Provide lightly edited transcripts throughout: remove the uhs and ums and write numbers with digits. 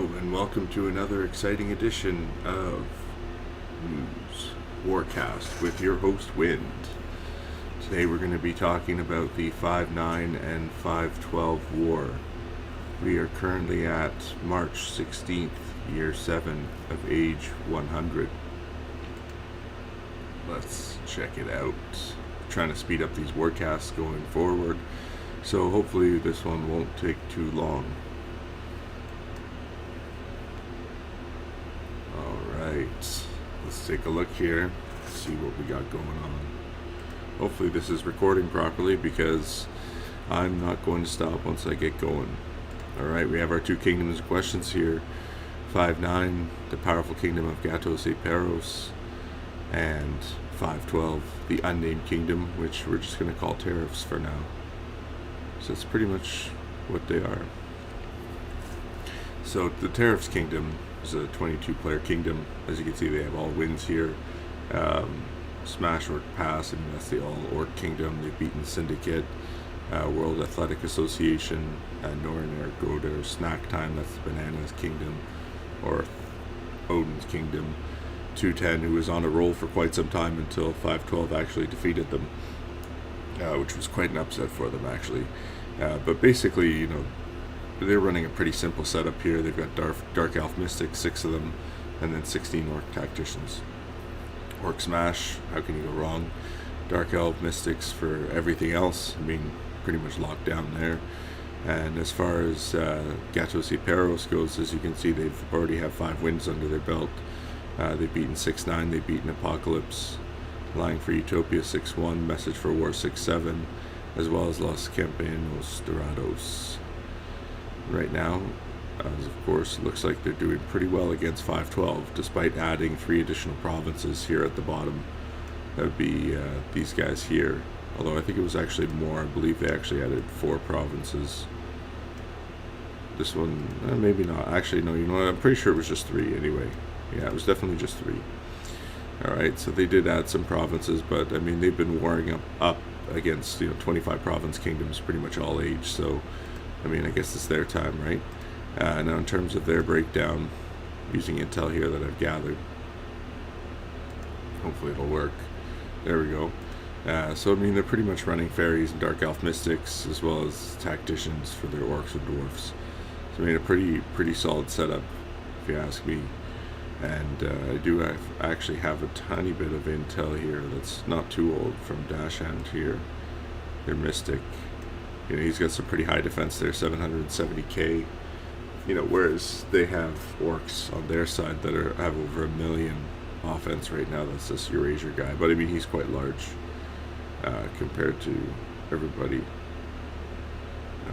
Hello and welcome to another exciting edition of News Warcast with your host Wind. Today we're going to be talking about the 5-9 and 5-12 war. We are currently at March 16th, year 7 of age 100. Let's check it out. I'm trying to speed up these warcasts going forward, so hopefully this one won't take too long. Alright, let's take a look here, see what we got going on. Hopefully this is recording properly because I'm not going to stop once I get going. Alright, we have our two kingdoms of questions here. 5-9, the powerful kingdom of Gatos y Perros, and 5-12, the unnamed kingdom, which we're just going to call tariffs for now. So that's pretty much what they are. So the tariffs kingdom is a 22-player kingdom. As you can see, they have all wins here. Smash ORc PASS, and that's the all-ORc kingdom. They've beaten Syndicate, World Athletic Association, noraenir, godar, snacktime, that's the bananas kingdom, or Odin's kingdom. 210, who was on a roll for quite some time until 5-12 actually defeated them, which was quite an upset for them actually. But basically, you know, they're running a pretty simple setup here. They've got Dark Elf Mystics, 6 of them, and then 16 ORc Tacticians. ORc Smash, how can you go wrong? Dark Elf Mystics for everything else, I mean, pretty much locked down there. And as far as Gatos y Perros goes, as you can see, they've already have 5 wins under their belt. They've beaten 6-9, they've beaten Apocalypse, Lying for Utopia 6-1, Message for War 6-7, as well as Los Campeones Dorados. Right now, as of course, it looks like they're doing pretty well against 5-12, despite adding 3 additional provinces here at the bottom. That would be these guys here. Although I think it was actually more. I believe they actually added 4 provinces. This one, maybe not. Actually, no, you know what? I'm pretty sure it was just 3 anyway. Yeah, it was definitely just 3. Alright, so they did add some provinces, but I mean, they've been warring up against, 25 province kingdoms pretty much all age, so I mean, I guess it's their time, right? Now, in terms of their breakdown, using intel here that I've gathered, hopefully it'll work. There we go. So, I mean, they're pretty much running fairies and Dark Elf Mystics, as well as tacticians for their orcs and dwarfs. So, I mean, a pretty solid setup, if you ask me. And I actually have a tiny bit of intel here that's not too old from Dashand here. Their Mystic. He's got some pretty high defense there, 770k. Whereas they have orcs on their side that have over 1 million offense right now. That's this Eurasia guy, but I mean, he's quite large compared to everybody.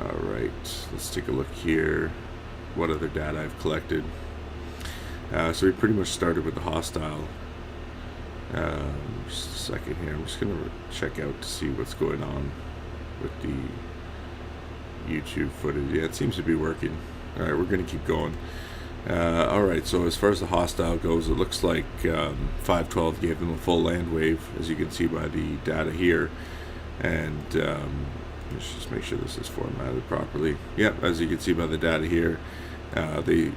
Alright, let's take a look here. What other data I've collected. So we pretty much started with the hostile. Just a second here. I'm just going to check out to see what's going on with the YouTube footage. Yeah, it seems to be working. Alright, we're going to keep going. Alright, so as far as the hostile goes, it looks like 5-12 gave them a full land wave, as you can see by the data here. And let's just make sure this is formatted properly. Yep, as you can see by the data here, they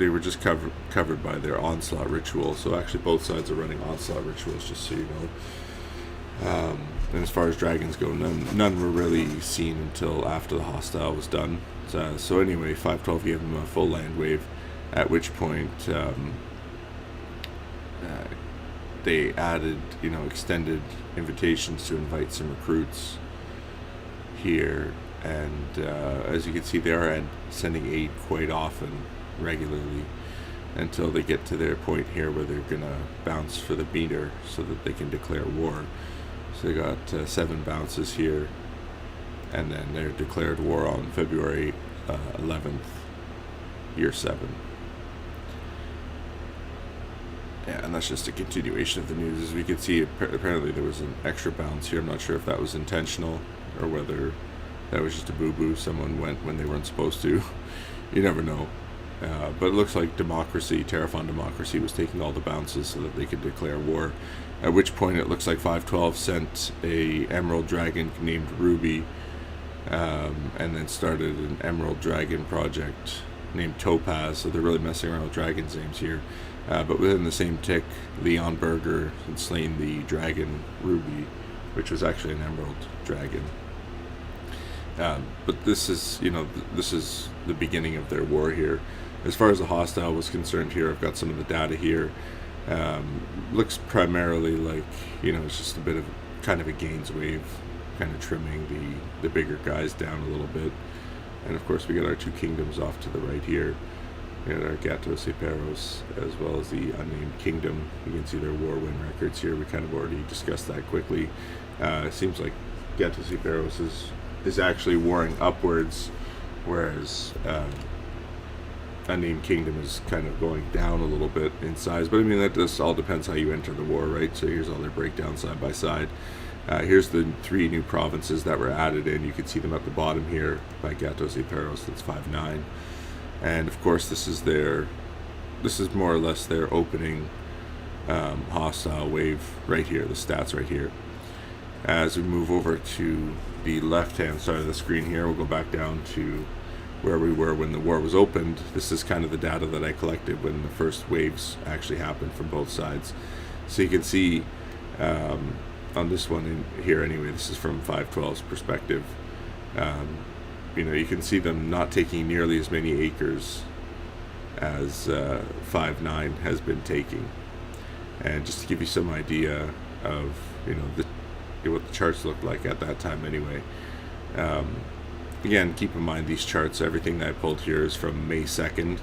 were just covered by their onslaught ritual. So actually both sides are running onslaught rituals, just so you know. And as far as dragons go, none were really seen until after the hostile was done. So anyway, 5-12 gave them a full land wave, at which point they added, extended invitations to invite some recruits here. And as you can see, they are sending aid quite often, regularly, until they get to their point here where they're gonna bounce for the meter so that they can declare war. So they got 7 bounces here, and then they're declared war on February 11th, year 7. Yeah, and that's just a continuation of the news. As we can see, apparently there was an extra bounce here. I'm not sure if that was intentional or whether that was just a boo-boo. Someone went when they weren't supposed to. You never know. But it looks like Terraform Democracy was taking all the bounces so that they could declare war. At which point it looks like 5-12 sent a Emerald Dragon named Ruby, and then started an Emerald Dragon project named Topaz, so they're really messing around with dragons' names here. But within the same tick, Leon Berger had slain the dragon Ruby, which was actually an emerald dragon. But this is, this is the beginning of their war here. As far as the hostile was concerned here, I've got some of the data here. Looks primarily like, it's just a bit of kind of a gains wave, kind of trimming the bigger guys down a little bit. And of course we got our two kingdoms off to the right here. We got our Gatos y Perros as well as the Unnamed Kingdom. You can see their war win records here. We kind of already discussed that quickly. It seems like Gatos y Perros is actually warring upwards, whereas Unnamed Kingdom is kind of going down a little bit in size. But I mean, that just all depends how you enter the war, right? So here's all their breakdown side by side. Here's the 3 new provinces that were added in. You can see them at the bottom here by Gatos y Perros. That's 5-9. And of course this is more or less their opening hostile wave right here, the stats right here. As we move over to the left hand side of the screen here, we'll go back down to where we were when the war was opened. This is kind of the data that I collected when the first waves actually happened from both sides. So you can see on this one in here anyway, this is from 512's perspective. You can see them not taking nearly as many acres as 5-9 has been taking. And just to give you some idea of what the charts looked like at that time anyway. Again, keep in mind these charts, everything that I pulled here is from March 2nd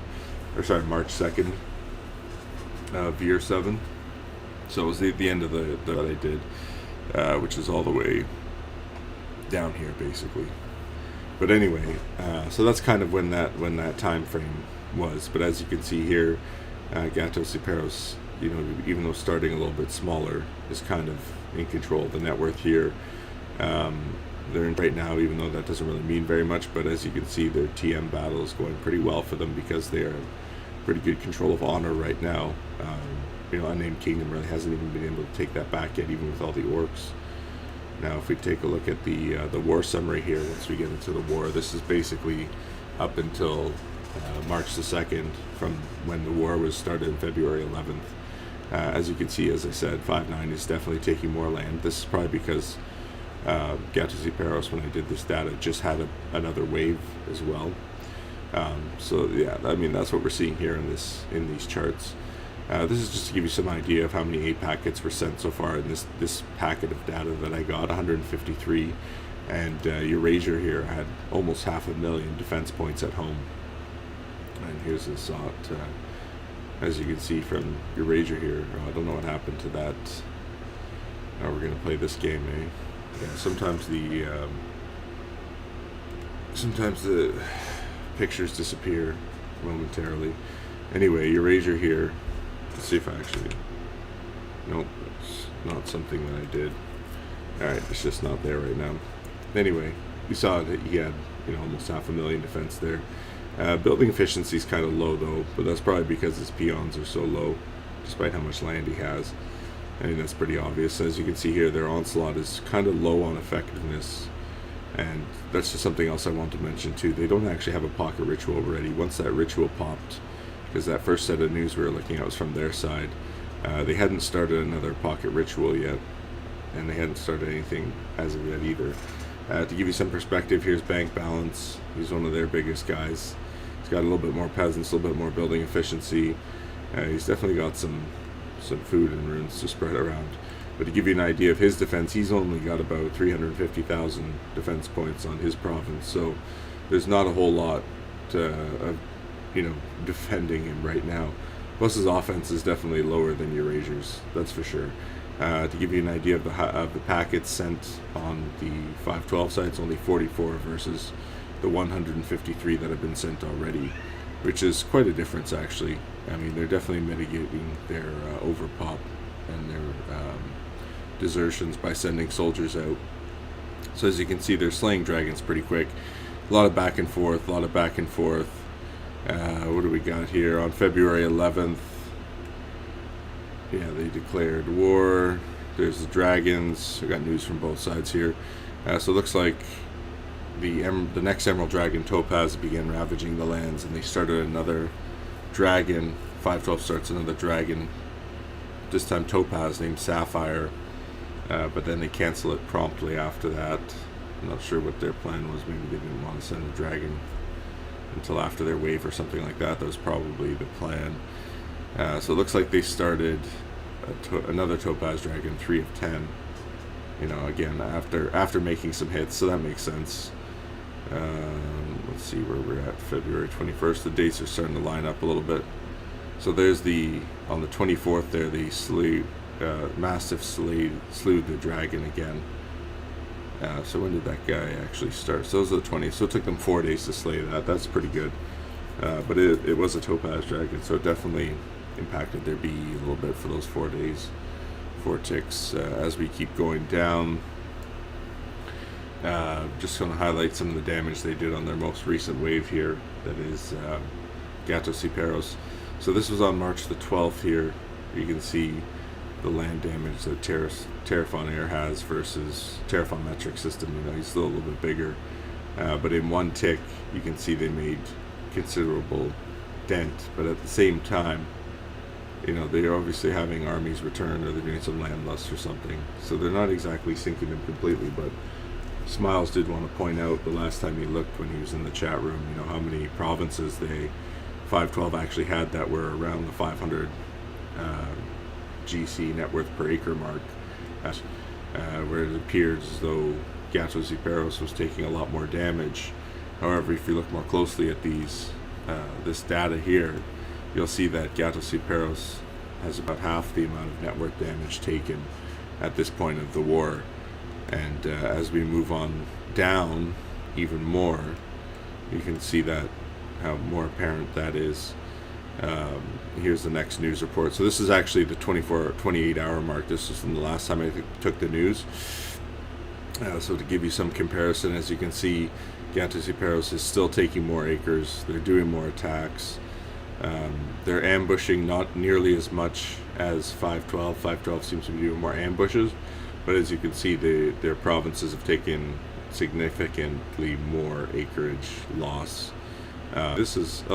of year 7. So it was the end of the that I did, which is all the way down here basically. But anyway, so that's kind of when that time frame was. But as you can see here, Gatos y Perros, even though starting a little bit smaller, is kind of in control of the net worth here. They're in right now, even though that doesn't really mean very much. But as you can see, their TM battle is going pretty well for them because they are in pretty good control of honor right now. Unnamed Kingdom really hasn't even been able to take that back yet, even with all the orcs. Now, if we take a look at the war summary here, once we get into the war, this is basically up until March the 2nd, from when the war was started in February 11th. As you can see, as I said, 5-9 is definitely taking more land. This is probably because Gatos y Perros, when I did this data, just had another wave as well. So yeah, I mean, that's what we're seeing here in these charts. This is just to give you some idea of how many 8 packets were sent so far in this packet of data that I got, 153. And Eurasia here had almost 500,000 defense points at home. And here's a SOT, as you can see from Eurasia here. I don't know what happened to that. Now we're going to play this game, eh? Yeah, sometimes the pictures disappear momentarily. Anyway, Eurasia here. Let's see if I actually... Nope, it's not something that I did. Alright, it's just not there right now. Anyway, you saw that he had almost 500,000 defense there. Building efficiency is kind of low though, but that's probably because his peons are so low, despite how much land he has. I mean, that's pretty obvious. As you can see here, their onslaught is kind of low on effectiveness. And that's just something else I want to mention too. They don't actually have a pocket ritual ready. Once that ritual popped, because that first set of news we were looking at was from their side, they hadn't started another pocket ritual yet, and they hadn't started anything as of yet either. To give you some perspective, here's Bank Balance. He's one of their biggest guys. He's got a little bit more peasants, a little bit more building efficiency. He's definitely got some food and runes to spread around. But to give you an idea of his defense, he's only got about 350,000 defense points on his province. So there's not a whole lot of defending him right now. Plus his offense is definitely lower than Eurasia's, that's for sure. To give you an idea of the packets sent on the 512 side, it's only 44 versus the 153 that have been sent already, which is quite a difference actually. I mean, they're definitely mitigating their overpop and their desertions by sending soldiers out. So as you can see, they're slaying dragons pretty quick. A lot of back and forth, What do we got here? On February 11th, yeah, they declared war. There's the dragons. I got news from both sides here. So it looks like the next Emerald Dragon, Topaz, began ravaging the lands, and they started another dragon. 512 starts another dragon, this time Topaz, named Sapphire, but then they cancel it promptly after that. I'm not sure what their plan was. Maybe they didn't want to send a dragon until after their wave or something like that. That was probably the plan. So it looks like they started another Topaz Dragon, 3 of 10. Again, after making some hits, so that makes sense. Let's see where we're at. February 21st. The dates are starting to line up a little bit. So there's on the 24th there, the Mastiff slew the dragon again. So when did that guy actually start? So those are the 20th. So it took them 4 days to slay that. That's pretty good. But it was a Topaz Dragon, so it definitely impacted their BE a little bit for those 4 days. 4 ticks. As we keep going down, just going to highlight some of the damage they did on their most recent wave here. That is Gatos y Perros. So this was on March the 12th here. You can see the land damage that Terraform Air has versus Terraform Metric System. He's still a little bit bigger. But in 1 tick, you can see they made considerable dent. But at the same time, they're obviously having armies return, or they're doing some land lust or something. So they're not exactly sinking them completely, but Smiles did want to point out the last time he looked when he was in the chat room, how many provinces 512 actually had that were around the 500 GC net worth per acre mark, where it appears as though Gatos y Perros was taking a lot more damage. However, if you look more closely at this data here, you'll see that Gatos y Perros has about half the amount of net worth damage taken at this point of the war. And as we move on down even more, you can see that how more apparent that is. Here's the next news report. So this is actually the 28 hour mark. This is from the last time I took the news. So to give you some comparison, as you can see, Gatos y Perros is still taking more acres. They're doing more attacks. They're ambushing not nearly as much as 512. 512 seems to be doing more ambushes, but as you can see, their provinces have taken significantly more acreage loss. Oh,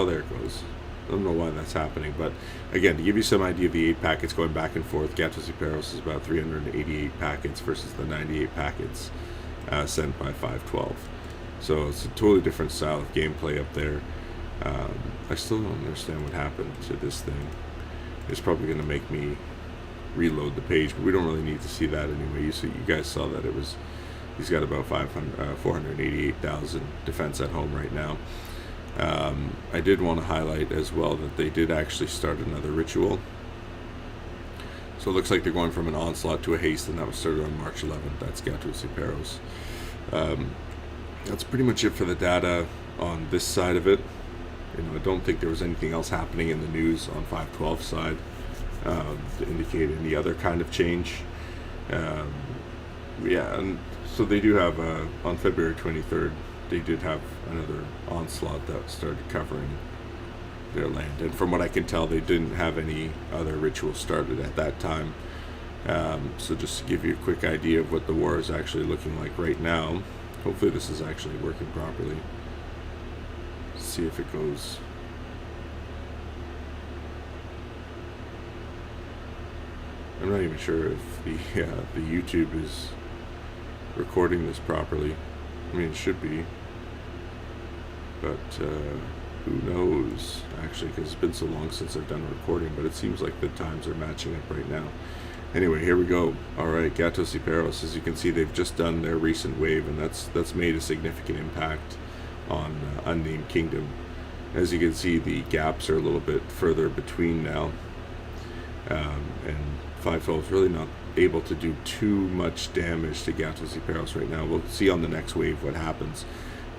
there it goes. I don't know why that's happening, but again, to give you some idea of the 8 packets going back and forth, Gatos y Perros is about 388 packets versus the 98 packets sent by 512. So it's a totally different style of gameplay up there. I still don't understand what happened to this thing. It's probably going to make me reload the page, but we don't really need to see that anyway. You guys saw that he's got about 488,000 defense at home right now. I did want to highlight as well that they did actually start another ritual. So it looks like they're going from an onslaught to a haste, and that was started on March 11th. That's Gatos y Perros. That's pretty much it for the data on this side of it. I don't think there was anything else happening in the news on 512 side to indicate any other kind of change. Yeah, and so they do have on February 23rd. They did have another onslaught that started covering their land, and from what I can tell, they didn't have any other rituals started at that time. So just to give you a quick idea of what the war is actually looking like right now. Hopefully this is actually working properly. See if it goes. I'm not even sure if the YouTube is recording this properly. I mean, it should be, but who knows, actually, because it's been so long since I've done a recording, but it seems like the times are matching up right now. Anyway, here we go. Alright, Gatos y Perros, as you can see, they've just done their recent wave, and that's made a significant impact on Unnamed Kingdom. As you can see, the gaps are a little bit further between now, and 512 is really not able to do too much damage to Gatos y Perros right now. We'll see on the next wave what happens.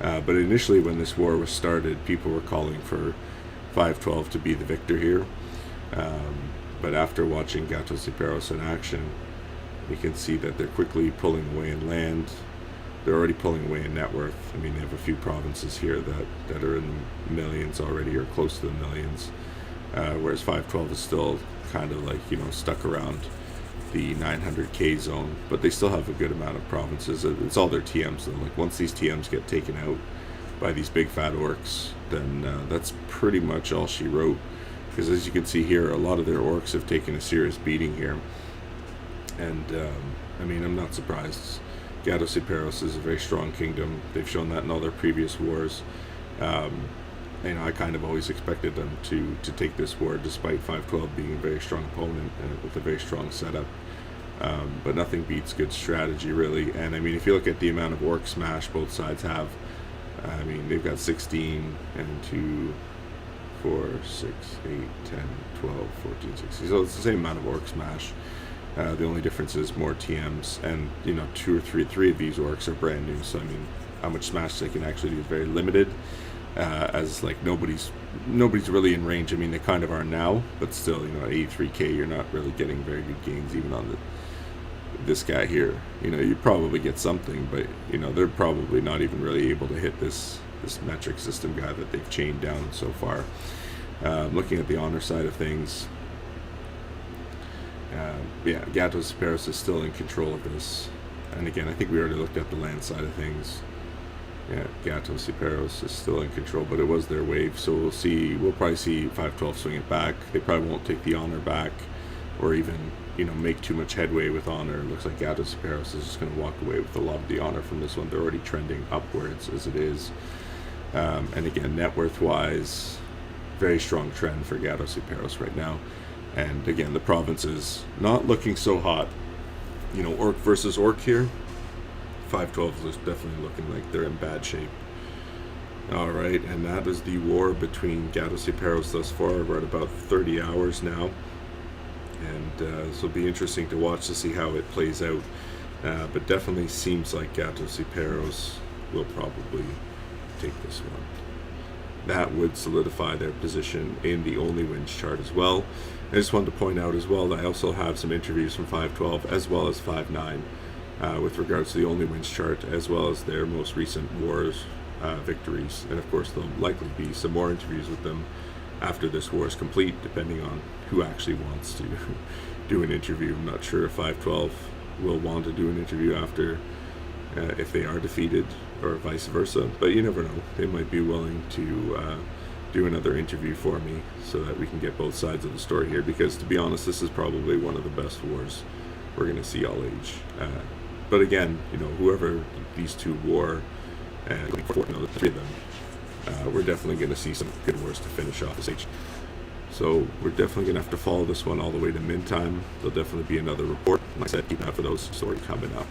But initially, when this war was started, people were calling for 512 to be the victor here. But after watching Gatos y Perros in action, you can see that they're quickly pulling away in land. They're already pulling away in net worth. I mean, they have a few provinces here that are in millions already, or close to the millions. Whereas 512 is still kind of like, stuck around the 900k zone, but they still have a good amount of provinces. It's all their TMs though. Like once these TMs get taken out by these big fat orcs, then that's pretty much all she wrote. Because as you can see here, a lot of their orcs have taken a serious beating here. And I mean, I'm not surprised. Gatos y Perros is a very strong kingdom. They've shown that in all their previous wars. You know, I kind of always expected them to take this war, despite 512 being a very strong opponent and with a very strong setup. But nothing beats good strategy, really. And I mean, if you look at the amount of orc smash both sides have, I mean, they've got 16 and 2, 4, 6, 8, 10, 12, 14, 16. So it's the same amount of orc smash. The only difference is more TMs, and you know, three of these orcs are brand new. So I mean, how much smash they can actually do is very limited. As like nobody's really in range. I mean, they kind of are now, but still, you know, at 83k, you're not really getting very good gains even on this guy here. You know, you probably get something, but you know, they're probably not even really able to hit this metric system guy that they've chained down so far. Looking at the honor side of things, yeah, Gatos y Perros is still in control of this. And again, I think we already looked at the land side of things. Yeah, Gatos y Perros is still in control, but it was their wave, so we'll probably see 512 swing it back. They probably won't take the honor back, or even, you know, make too much headway with honor. It looks like Gatos y Perros is just going to walk away with a lot of the honor from this one. They're already trending upwards as it is. And again, net worth wise, very strong trend for Gatos y Perros right now. And again, the province is not looking so hot. You know, orc versus orc here. 512 is definitely looking like they're in bad shape. Alright, and that is the war between Gatos y Perros thus far. We're at about 30 hours now. And this will be interesting to watch to see how it plays out. But definitely seems like Gatos y Perros will probably take this one. That would solidify their position in the OnlyWins chart as well. I just wanted to point out as well that I also have some interviews from 512 as well as 59 with regards to the OnlyWins chart, as well as their most recent wars victories. And of course, there'll likely be some more interviews with them after this war is complete, depending on who actually wants to do an interview. I'm not sure if 512 will want to do an interview after if they are defeated, or vice versa, but you never know. They might be willing to do another interview for me so that we can get both sides of the story here, because to be honest, this is probably one of the best wars we're going to see all age. But again, you know, whoever these two war, and you know, the three of them, we're definitely going to see some good wars to finish off this age. So we're definitely going to have to follow this one all the way to min time. There'll definitely be another report. Like I said, keep an eye for those stories coming up.